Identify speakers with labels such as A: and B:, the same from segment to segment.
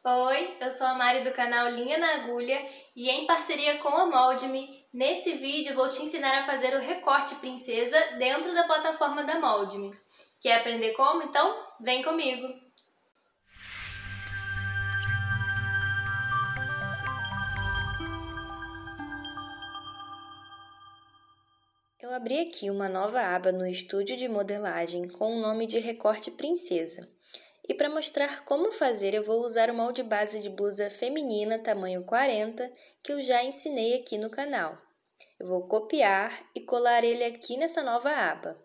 A: Oi, eu sou a Mari do canal Linha na Agulha e em parceria com a Mold-Me, nesse vídeo vou te ensinar a fazer o recorte princesa dentro da plataforma da Mold-Me. Quer aprender como? Então vem comigo! Eu abri aqui uma nova aba no estúdio de modelagem com o nome de Recorte Princesa. E para mostrar como fazer, eu vou usar o molde base de blusa feminina tamanho 40 que eu já ensinei aqui no canal. Eu vou copiar e colar ele aqui nessa nova aba.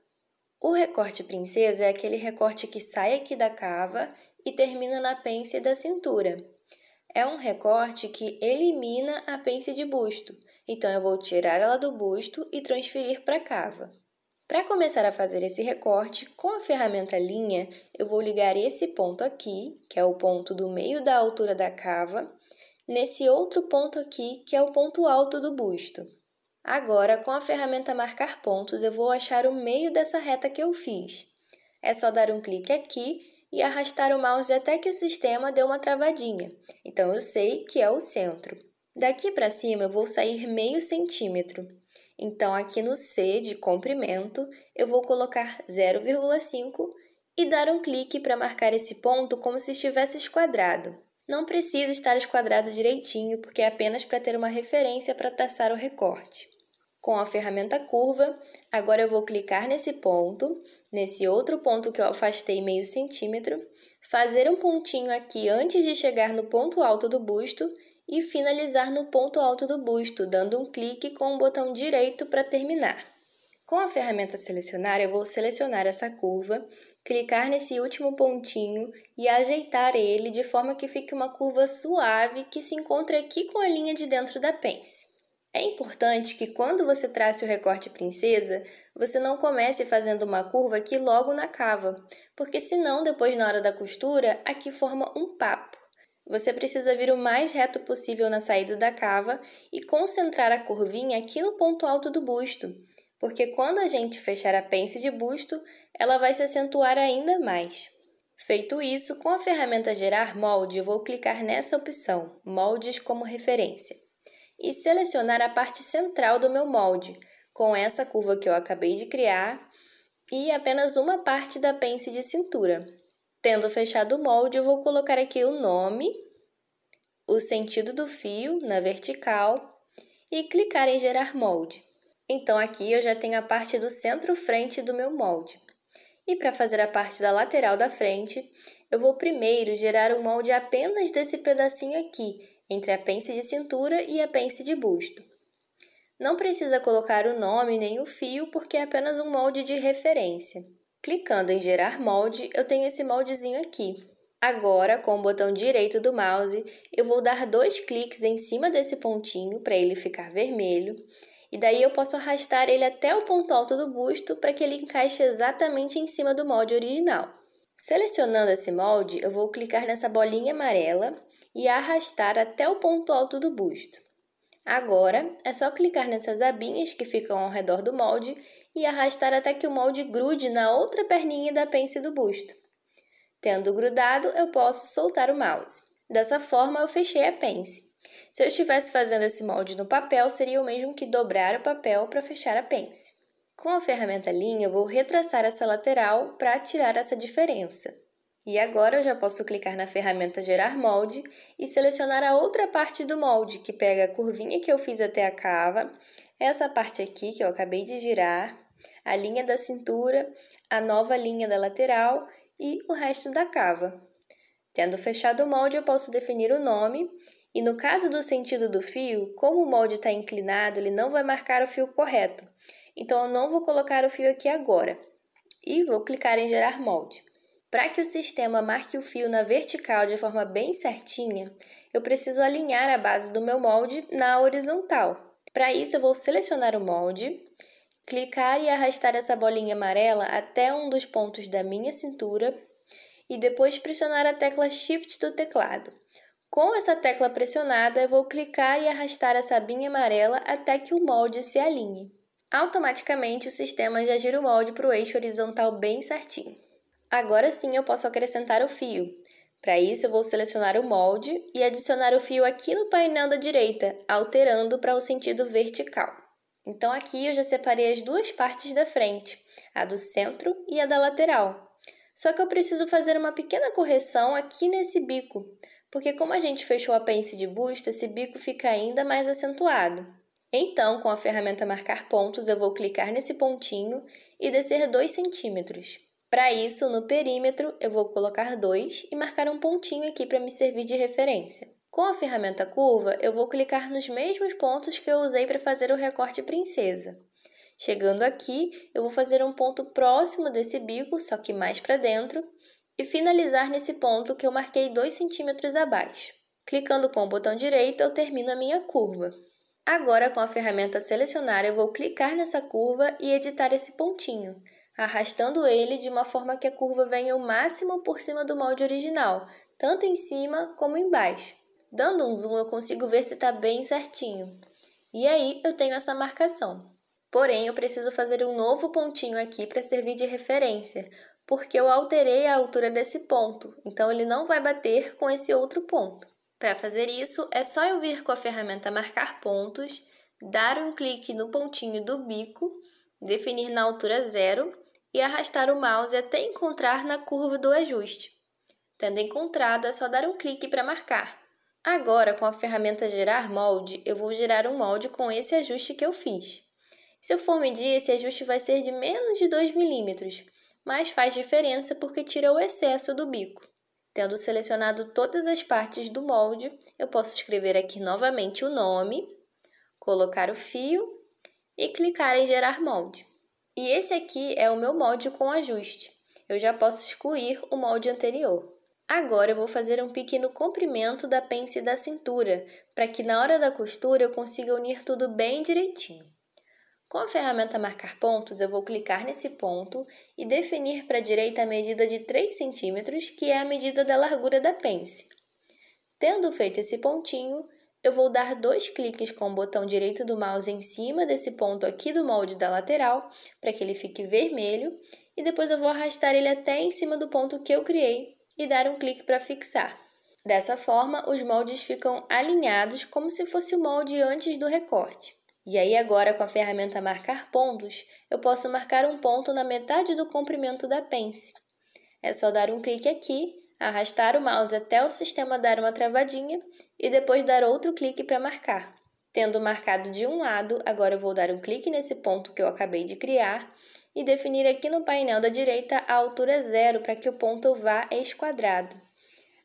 A: O recorte princesa é aquele recorte que sai aqui da cava e termina na pence da cintura. É um recorte que elimina a pence de busto, então eu vou tirar ela do busto e transferir para a cava. Para começar a fazer esse recorte, com a ferramenta linha, eu vou ligar esse ponto aqui, que é o ponto do meio da altura da cava, nesse outro ponto aqui, que é o ponto alto do busto. Agora, com a ferramenta marcar pontos, eu vou achar o meio dessa reta que eu fiz. É só dar um clique aqui e arrastar o mouse até que o sistema dê uma travadinha. Então, eu sei que é o centro. Daqui para cima, eu vou sair meio centímetro. Então, aqui no C de comprimento, eu vou colocar 0,5 e dar um clique para marcar esse ponto como se estivesse esquadrado. Não precisa estar esquadrado direitinho, porque é apenas para ter uma referência para traçar o recorte. Com a ferramenta curva, agora eu vou clicar nesse ponto, nesse outro ponto que eu afastei meio centímetro, fazer um pontinho aqui antes de chegar no ponto alto do busto e finalizar no ponto alto do busto, dando um clique com o botão direito para terminar. Com a ferramenta selecionar, eu vou selecionar essa curva, clicar nesse último pontinho e ajeitar ele de forma que fique uma curva suave que se encontre aqui com a linha de dentro da pence. É importante que quando você trace o recorte princesa, você não comece fazendo uma curva aqui logo na cava, porque senão depois na hora da costura, aqui forma um papo. Você precisa vir o mais reto possível na saída da cava e concentrar a curvinha aqui no ponto alto do busto, porque quando a gente fechar a pence de busto, ela vai se acentuar ainda mais. Feito isso, com a ferramenta Gerar Molde, eu vou clicar nessa opção, Moldes como referência, e selecionar a parte central do meu molde, com essa curva que eu acabei de criar e apenas uma parte da pence de cintura. Tendo fechado o molde, eu vou colocar aqui o nome, o sentido do fio na vertical e clicar em Gerar Molde. Então, aqui eu já tenho a parte do centro-frente do meu molde. E para fazer a parte da lateral da frente, eu vou primeiro gerar um molde apenas desse pedacinho aqui, entre a pence de cintura e a pence de busto. Não precisa colocar o nome nem o fio, porque é apenas um molde de referência. Clicando em Gerar Molde, eu tenho esse moldezinho aqui. Agora, com o botão direito do mouse, eu vou dar 2 cliques em cima desse pontinho para ele ficar vermelho, e daí eu posso arrastar ele até o ponto alto do busto para que ele encaixe exatamente em cima do molde original. Selecionando esse molde, eu vou clicar nessa bolinha amarela e arrastar até o ponto alto do busto. Agora, é só clicar nessas abinhas que ficam ao redor do molde e arrastar até que o molde grude na outra perninha da pence do busto. Tendo grudado, eu posso soltar o mouse. Dessa forma, eu fechei a pence. Se eu estivesse fazendo esse molde no papel, seria o mesmo que dobrar o papel para fechar a pence. Com a ferramenta linha, eu vou retraçar essa lateral para tirar essa diferença. E agora eu já posso clicar na ferramenta Gerar Molde e selecionar a outra parte do molde, que pega a curvinha que eu fiz até a cava, essa parte aqui que eu acabei de girar, a linha da cintura, a nova linha da lateral e o resto da cava. Tendo fechado o molde, eu posso definir o nome e no caso do sentido do fio, como o molde está inclinado, ele não vai marcar o fio correto. Então, eu não vou colocar o fio aqui agora e vou clicar em Gerar Molde. Para que o sistema marque o fio na vertical de forma bem certinha, eu preciso alinhar a base do meu molde na horizontal. Para isso, eu vou selecionar o molde, clicar e arrastar essa bolinha amarela até um dos pontos da minha cintura e depois pressionar a tecla Shift do teclado. Com essa tecla pressionada, eu vou clicar e arrastar essa abinha amarela até que o molde se alinhe. Automaticamente, o sistema já gira o molde para o eixo horizontal bem certinho. Agora sim, eu posso acrescentar o fio. Para isso, eu vou selecionar o molde e adicionar o fio aqui no painel da direita, alterando para o sentido vertical. Então, aqui eu já separei as duas partes da frente, a do centro e a da lateral. Só que eu preciso fazer uma pequena correção aqui nesse bico, porque como a gente fechou a pence de busto, esse bico fica ainda mais acentuado. Então, com a ferramenta Marcar Pontos, eu vou clicar nesse pontinho e descer 2 centímetros. Para isso, no perímetro, eu vou colocar 2 e marcar um pontinho aqui para me servir de referência. Com a ferramenta Curva, eu vou clicar nos mesmos pontos que eu usei para fazer o recorte princesa. Chegando aqui, eu vou fazer um ponto próximo desse bico, só que mais para dentro, e finalizar nesse ponto que eu marquei 2 centímetros abaixo. Clicando com o botão direito, eu termino a minha curva. Agora, com a ferramenta Selecionar, eu vou clicar nessa curva e editar esse pontinho, arrastando ele de uma forma que a curva venha o máximo por cima do molde original, tanto em cima como embaixo. Dando um zoom, eu consigo ver se está bem certinho. E aí, eu tenho essa marcação. Porém, eu preciso fazer um novo pontinho aqui para servir de referência, porque eu alterei a altura desse ponto, então ele não vai bater com esse outro ponto. Para fazer isso, é só eu vir com a ferramenta Marcar Pontos, dar um clique no pontinho do bico, definir na altura 0 e arrastar o mouse até encontrar na curva do ajuste. Tendo encontrado, é só dar um clique para marcar. Agora, com a ferramenta Gerar Molde, eu vou gerar um molde com esse ajuste que eu fiz. Se eu for medir, esse ajuste vai ser de menos de 2 milímetros, mas faz diferença porque tira o excesso do bico. Tendo selecionado todas as partes do molde, eu posso escrever aqui novamente o nome, colocar o fio e clicar em Gerar Molde. E esse aqui é o meu molde com ajuste. Eu já posso excluir o molde anterior. Agora eu vou fazer um pequeno comprimento da pence da cintura, para que na hora da costura eu consiga unir tudo bem direitinho. Com a ferramenta Marcar Pontos, eu vou clicar nesse ponto e definir para a direita a medida de 3 centímetros, que é a medida da largura da pence. Tendo feito esse pontinho, eu vou dar 2 cliques com o botão direito do mouse em cima desse ponto aqui do molde da lateral, para que ele fique vermelho, e depois eu vou arrastar ele até em cima do ponto que eu criei e dar um clique para fixar. Dessa forma, os moldes ficam alinhados como se fosse o molde antes do recorte. E aí agora, com a ferramenta Marcar Pontos, eu posso marcar um ponto na metade do comprimento da pence. É só dar um clique aqui, arrastar o mouse até o sistema dar uma travadinha e depois dar outro clique para marcar. Tendo marcado de um lado, agora eu vou dar um clique nesse ponto que eu acabei de criar e definir aqui no painel da direita a altura 0 para que o ponto vá esquadrado.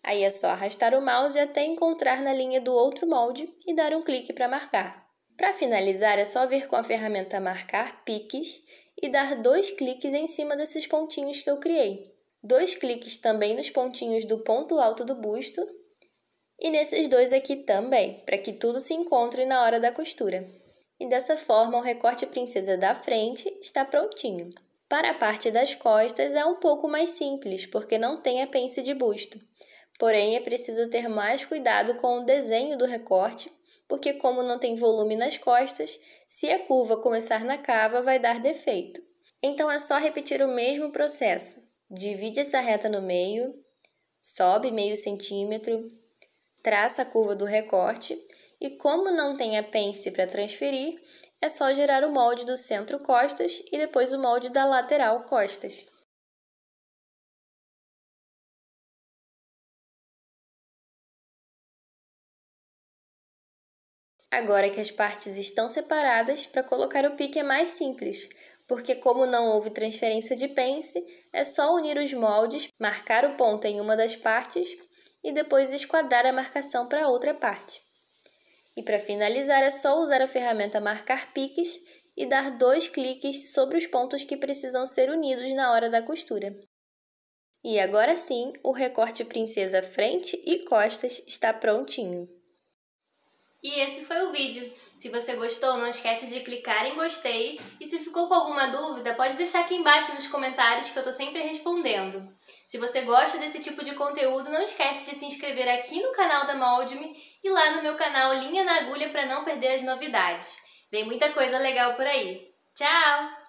A: Aí é só arrastar o mouse até encontrar na linha do outro molde e dar um clique para marcar. Para finalizar, é só vir com a ferramenta Marcar Piques e dar 2 cliques em cima desses pontinhos que eu criei. 2 cliques também nos pontinhos do ponto alto do busto e nesses 2 aqui também, para que tudo se encontre na hora da costura. E dessa forma, o recorte princesa da frente está prontinho. Para a parte das costas é um pouco mais simples, porque não tem a pence de busto. Porém, é preciso ter mais cuidado com o desenho do recorte, porque como não tem volume nas costas, se a curva começar na cava, vai dar defeito. Então, é só repetir o mesmo processo. Divide essa reta no meio, sobe meio centímetro, traça a curva do recorte e como não tem a pence para transferir, é só gerar o molde do centro costas e depois o molde da lateral costas. Agora que as partes estão separadas, para colocar o pique é mais simples, porque como não houve transferência de pence, é só unir os moldes, marcar o ponto em uma das partes e depois esquadrar a marcação para a outra parte. E para finalizar, é só usar a ferramenta Marcar Piques e dar 2 cliques sobre os pontos que precisam ser unidos na hora da costura. E agora sim, o recorte princesa frente e costas está prontinho. E esse foi o vídeo. Se você gostou, não esquece de clicar em gostei e se ficou com alguma dúvida, pode deixar aqui embaixo nos comentários que eu tô sempre respondendo. Se você gosta desse tipo de conteúdo, não esquece de se inscrever aqui no canal da Molde-me e lá no meu canal Linha na Agulha para não perder as novidades. Vem muita coisa legal por aí. Tchau!